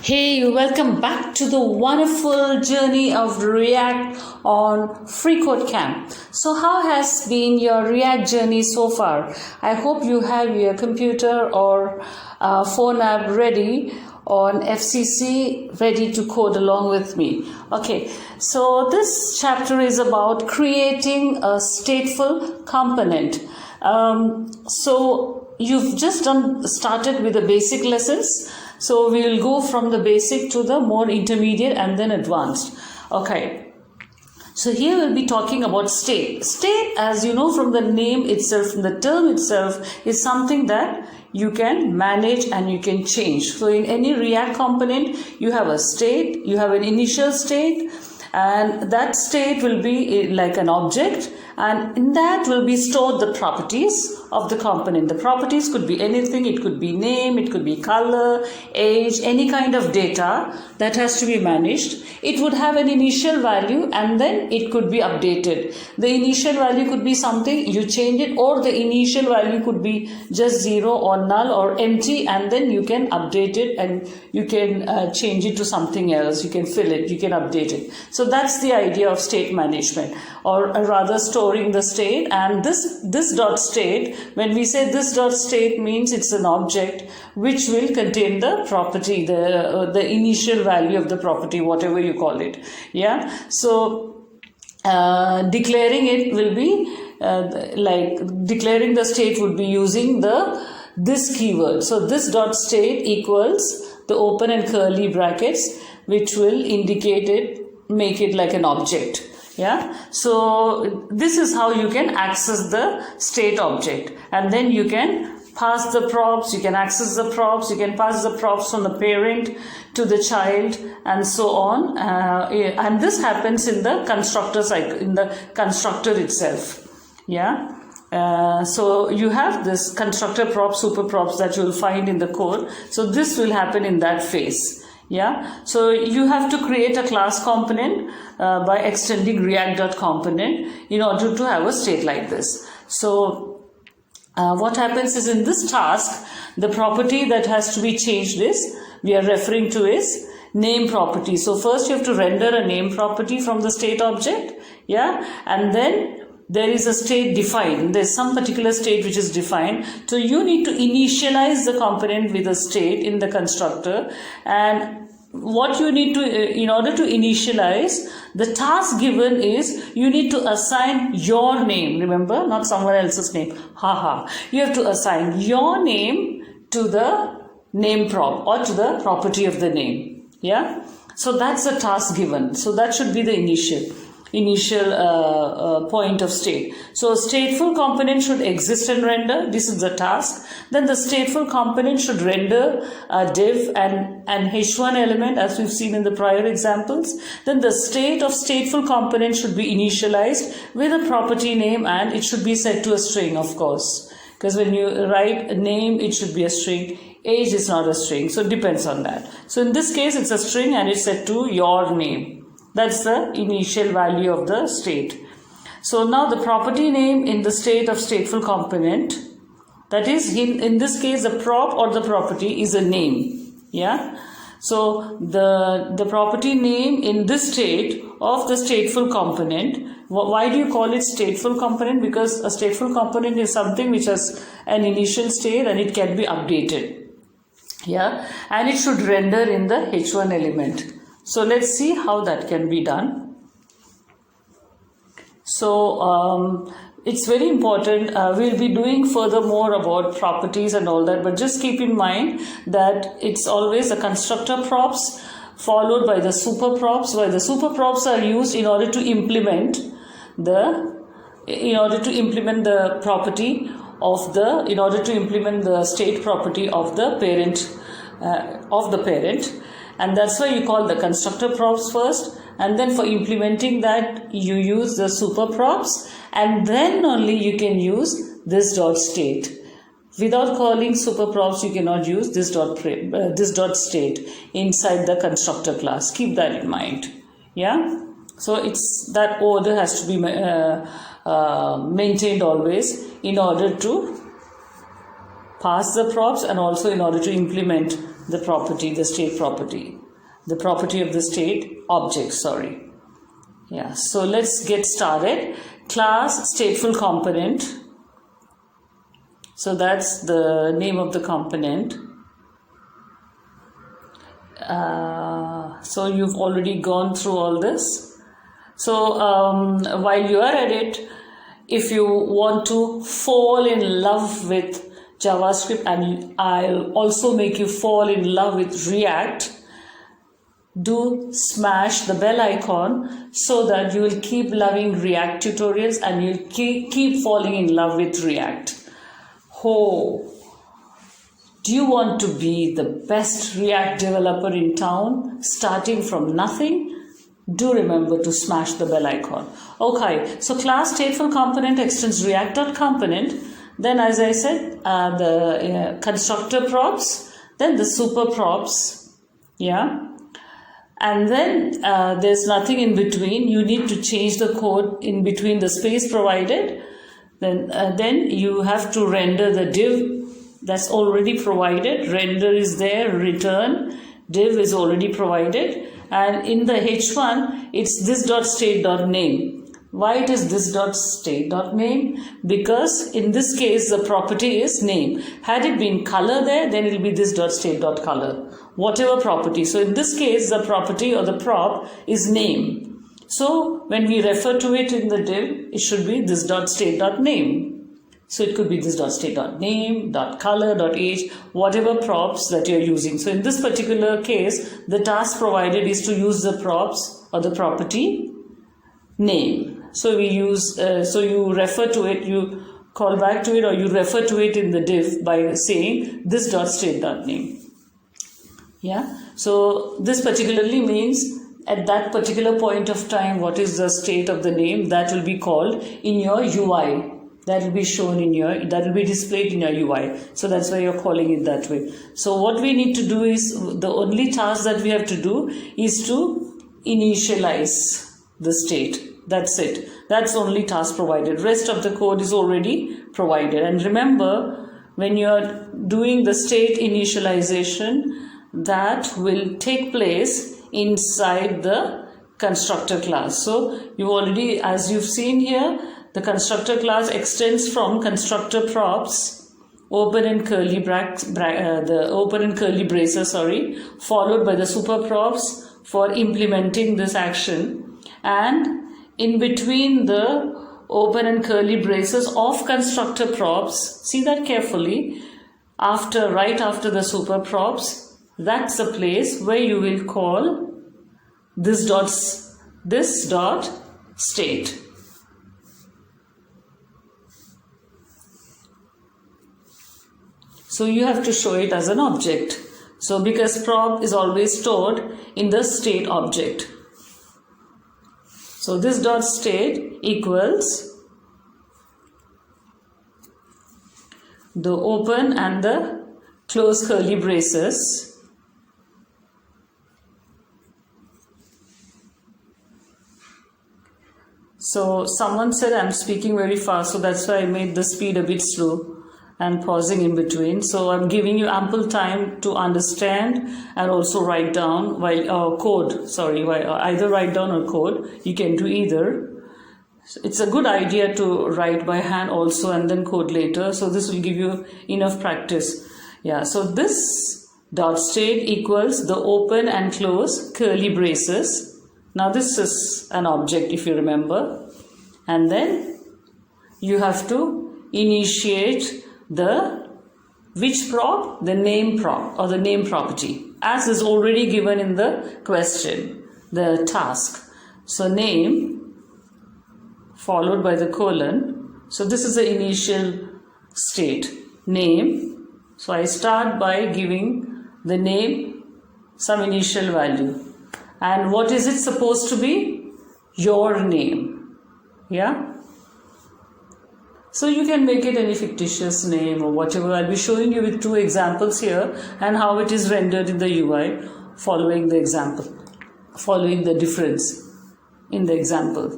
Hey, welcome back to the wonderful journey of React on freeCodeCamp. So how has been your React journey so far? I hope you have your computer or phone app ready on FCC, ready to code along with me. Okay, so this chapter is about creating a stateful component. So you've just started with the basic lessons. So we will go from the basic to the more intermediate and then advanced. Okay. So here we'll be talking about state. State, as you know from the name itself, from the term itself, is something that you can manage and you can change. So in any React component, you have a state, you have an initial state, and that state will be like an object, and in that will be stored the properties of the component. The properties could be anything. It could be name, it could be color, age, any kind of data that has to be managed. It would have an initial value and then it could be updated. The initial value could be something, you change it, or the initial value could be just 0 or null or empty, and then you can update it and you can change it to something else. You can fill it, you can update it. So that's the idea of state management, or rather storing the state. And this dot state, when we say this dot state, means it's an object which will contain the property, the initial value of the property, whatever you call it. Yeah. So declaring it will be like declaring the state would be using this keyword. So this dot state equals the open and curly brackets, which will indicate it, make it like an object. Yeah, so this is how you can access the state object, and then you can pass the props, you can access the props, you can pass the props from the parent to the child, and so on. And this happens in the constructor cycle, in the constructor itself. Yeah. So you have this constructor props, super props that you will find in the code. So this will happen in that phase. Yeah, so you have to create a class component by extending react.component in order to have a state like this. So what happens is, in this task, the property that has to be changed is, we are referring to is name property. So first you have to render a name property from the state object. Yeah, and then there is a state defined. There's some particular state which is defined. So you need to initialize the component with a state in the constructor. And what you need to, in order to initialize, the task given is you need to assign your name. Remember, not someone else's name. Haha. You have to assign your name to the name prop, or to the property of the name. Yeah. So that's the task given. So that should be the initial point of state. So a stateful component should exist and render. This is the task. Then the stateful component should render a div and an h1 element, as we've seen in the prior examples. Then the state of stateful component should be initialized with a property name, and it should be set to a string, of course, because when you write a name, it should be a string. Age is not a string, so it depends on that. So in this case, it's a string and it's set to your name. That's the initial value of the state. So now the property name in the state of stateful component, that is in this case the prop or the property is a name. Yeah. So the property name in this state of the stateful component, why do you call it stateful component? Because a stateful component is something which has an initial state and it can be updated. Yeah. And it should render in the h1 element. So let's see how that can be done. So it's very important. We'll be doing furthermore about properties and all that, but just keep in mind that it's always the constructor props followed by the super props, where the super props are used in order to implement the property of the, in order to implement the state property of the parent. And that's why you call the constructor props first, and then for implementing that you use the super props, and then only you can use this dot state. Without calling super props, you cannot use this dot state inside the constructor class. Keep that in mind. Yeah. So it's that order has to be maintained always in order to pass the props and also in order to implement the property, the state property, the property of the state object, sorry. Yeah, so let's get started. Class stateful component. So that's the name of the component. So you've already gone through all this. So while you are at it, if you want to fall in love with JavaScript, and I'll also make you fall in love with React, do smash the bell icon so that you will keep loving React tutorials and you'll keep falling in love with React. Oh, do you want to be the best React developer in town, starting from nothing? Do remember to smash the bell icon. Okay, so class stateful component extends React.component. Then, as I said, the constructor props, then the super props, yeah. And then there's nothing in between. You need to change the code in between the space provided. Then you have to render the div that's already provided. Render is there, return, div is already provided. And in the H1, it's this.state.name. Why it is this.state.name? Because in this case, the property is name. Had it been color there, then it will be this.state.color. Whatever property. So in this case, the property or the prop is name. So when we refer to it in the div, it should be this.state.name. So it could be this.state.name, .color, .age, whatever props that you're using. So in this particular case, the task provided is to use the props or the property name. So we use, so you refer to it, you call back to it, or you refer to it in the div by saying this.state.name. Yeah. So this particularly means at that particular point of time, what is the state of the name that will be called in your UI. That will be shown in your, that will be displayed in your UI. So that's why you're calling it that way. So what we need to do is, the only task that we have to do is to initialize the state. That's it. That's the only task provided. Rest of the code is already provided. And remember, when you're doing the state initialization, that will take place inside the constructor class. So you already, as you've seen here, the constructor class extends from constructor props, open and curly braces, followed by the super props for implementing this action, and in between the open and curly braces of constructor props, see that carefully, right after the super props, that's the place where you will call this dot state. So you have to show it as an object. So because prop is always stored in the state object. So this dot state equals the open and the close curly braces. So someone said I'm speaking very fast, so that's why I made the speed a bit slow and pausing in between. So I'm giving you ample time to understand and also write down either write down or code. You can do either. It's a good idea to write by hand also and then code later. So this will give you enough practice. Yeah, so this dot state equals the open and close curly braces. Now this is an object, if you remember. And then you have to initiate which prop? The name prop or the name property, as is already given in the question, the task. So name followed by the colon. So this is the initial state, name. So I start by giving the name some initial value. And what is it supposed to be? Your name. Yeah. So you can make it any fictitious name or whatever. I'll be showing you with 2 examples here and how it is rendered in the UI following the example, following the difference in the example.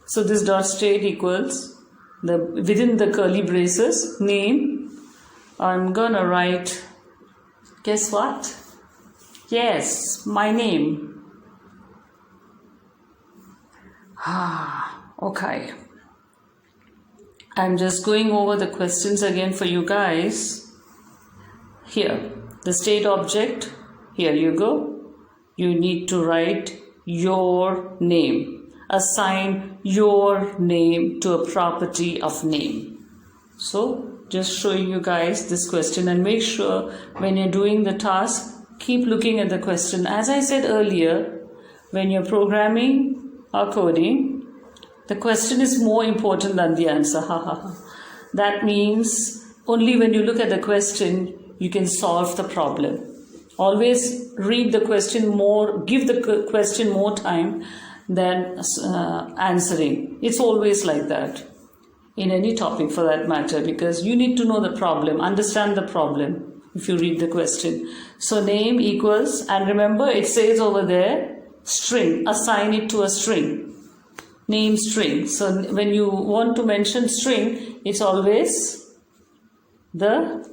So this dot state equals within the curly braces name. I'm gonna write Guess what? Yes, my name. Okay. I'm just going over the questions again for you guys. Here, the state object. Here you go. You need to write your name. Assign your name to a property of name. So, just showing you guys this question, and make sure when you're doing the task, keep looking at the question. As I said earlier, when you're programming or coding, the question is more important than the answer. That means only when you look at the question, you can solve the problem. Always read the question more, give the question more time than answering. It's always like that in any topic for that matter, because you need to know the problem, understand the problem if you read the question. So name equals, and remember it says over there, string, assign it to a string. Name string. So when you want to mention string, it's always the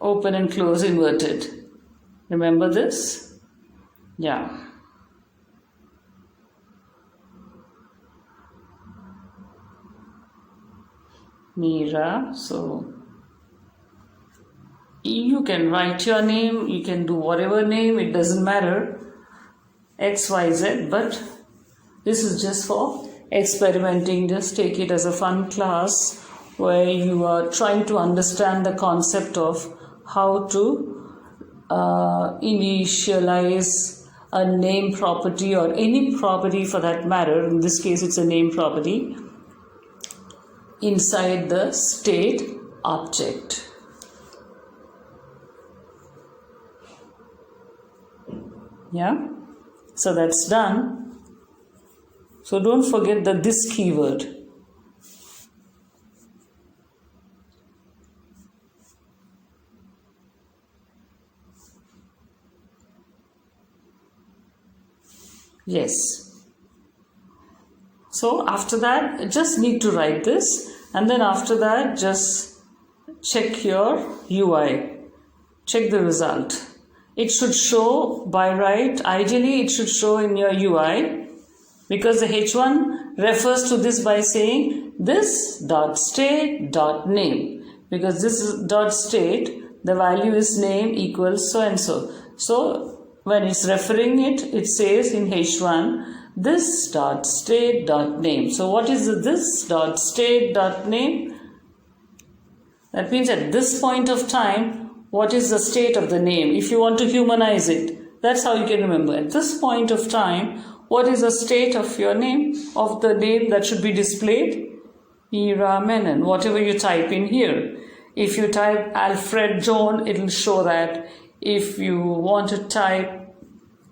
open and close inverted. Remember this? Yeah. Meera. So you can write your name, you can do whatever name, it doesn't matter. XYZ, but this is just for experimenting. Just take it as a fun class where you are trying to understand the concept of how to initialize a name property, or any property for that matter. In this case, it's a name property inside the state object. Yeah. So that's done. So don't forget the this keyword. Yes. So after that, just need to write this, and then after that, just check your UI. Check the result. It should show by right. Ideally, it should show in your UI, because the H1 refers to this by saying this dot state dot name, because this is dot state, the value is name equals so and so. So when it's referring it, it says in H1 this dot state dot name. So what is the this dot state dot name? That means at this point of time, what is the state of the name? If you want to humanize it, that's how you can remember. At this point of time, what is the state of your name, of the name that should be displayed? Meera Menon, whatever you type in here. If you type Alfred John, it will show that. If you want to type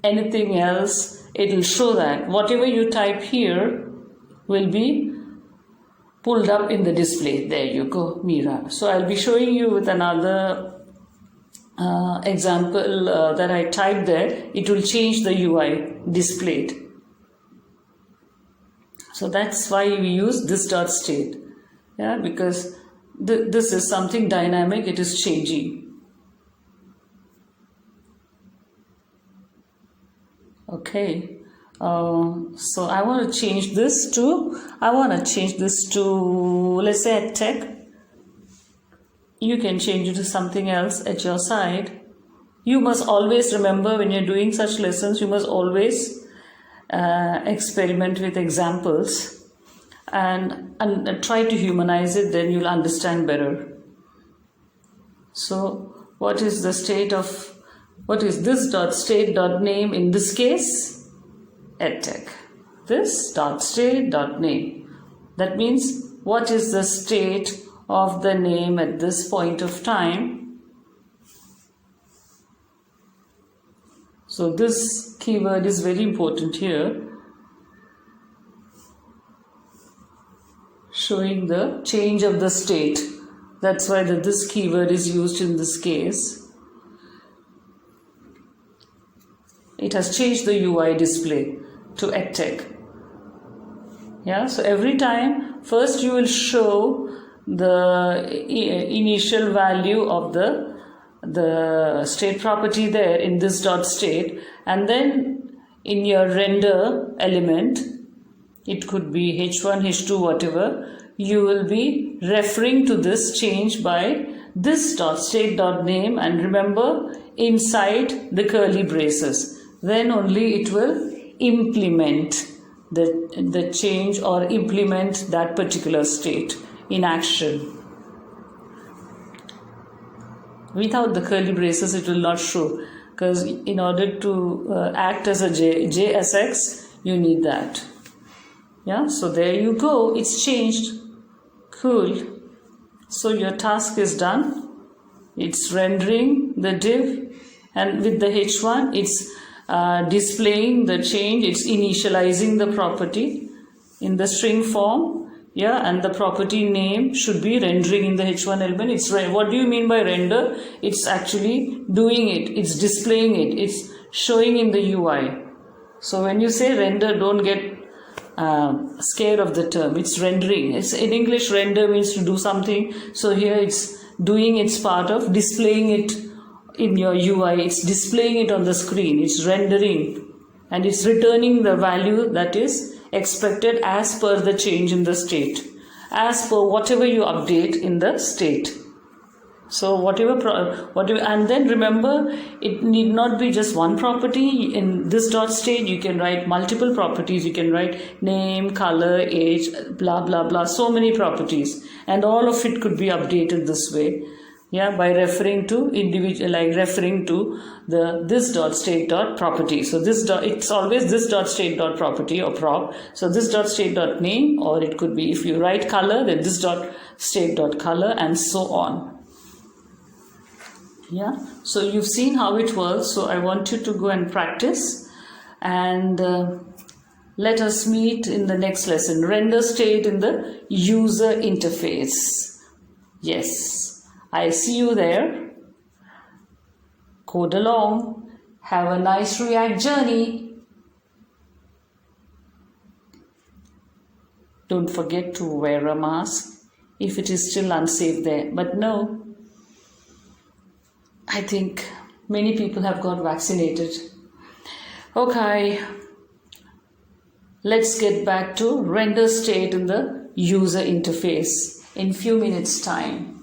anything else, it will show that. Whatever you type here will be pulled up in the display. There you go, Meera. So I'll be showing you with another example that I typed there. It will change the UI displayed. So that's why we use this dot state. Yeah, because this is something dynamic, it is changing. Okay. So I want to change this to, let's say edtech. You can change it to something else at your side. You must always remember, when you're doing such lessons, you must always experiment with examples and try to humanize it, then you'll understand better. So what is the state of, what is this dot state dot name in this case? edtech. This dot state dot name. That means what is the state of the name at this point of time. So this keyword is very important here, showing the change of the state. That's why this keyword is used in this case. It has changed the UI display to edtech. Yeah, so every time, first you will show the initial value of the state property there in this dot state, and then in your render element, it could be h1, h2, whatever, you will be referring to this change by this dot state dot name, and remember, inside the curly braces. Then only it will implement the change or implement that particular state in action. Without the curly braces, it will not show, because in order to act as a JSX, you need that. Yeah, so there you go, it's changed. Cool. So your task is done. It's rendering the div, and with the h1, it's displaying the change, it's initializing the property in the string form. Yeah, and the property name should be rendering in the h1 element. It's what do you mean by render? It's actually doing it, it's displaying it, it's showing in the UI. So when you say render, don't get scared of the term. It's rendering. It's in English, render means to do something. So here it's doing its part of displaying it in your UI. It's displaying it on the screen. It's rendering, and it's returning the value that is expected as per the change in the state, as per whatever you update in the state. So whatever, and then remember, it need not be just one property. In this dot state, you can write multiple properties. You can write name, color, age, blah blah blah, so many properties, and all of it could be updated this way. Yeah, by referring to individual, like referring to the this dot state dot property. So this dot, it's always this dot state dot property or prop. So this dot state dot name, or it could be, if you write color, then this dot state dot color, and so on. Yeah, so you've seen how it works. So I want you to go and practice, and let us meet in the next lesson. Render state in the user interface. Yes, I see you there. Code along. Have a nice React journey. Don't forget to wear a mask if it is still unsafe there. But no, I think many people have got vaccinated. Okay, let's get back to render state in the user interface in few minutes time.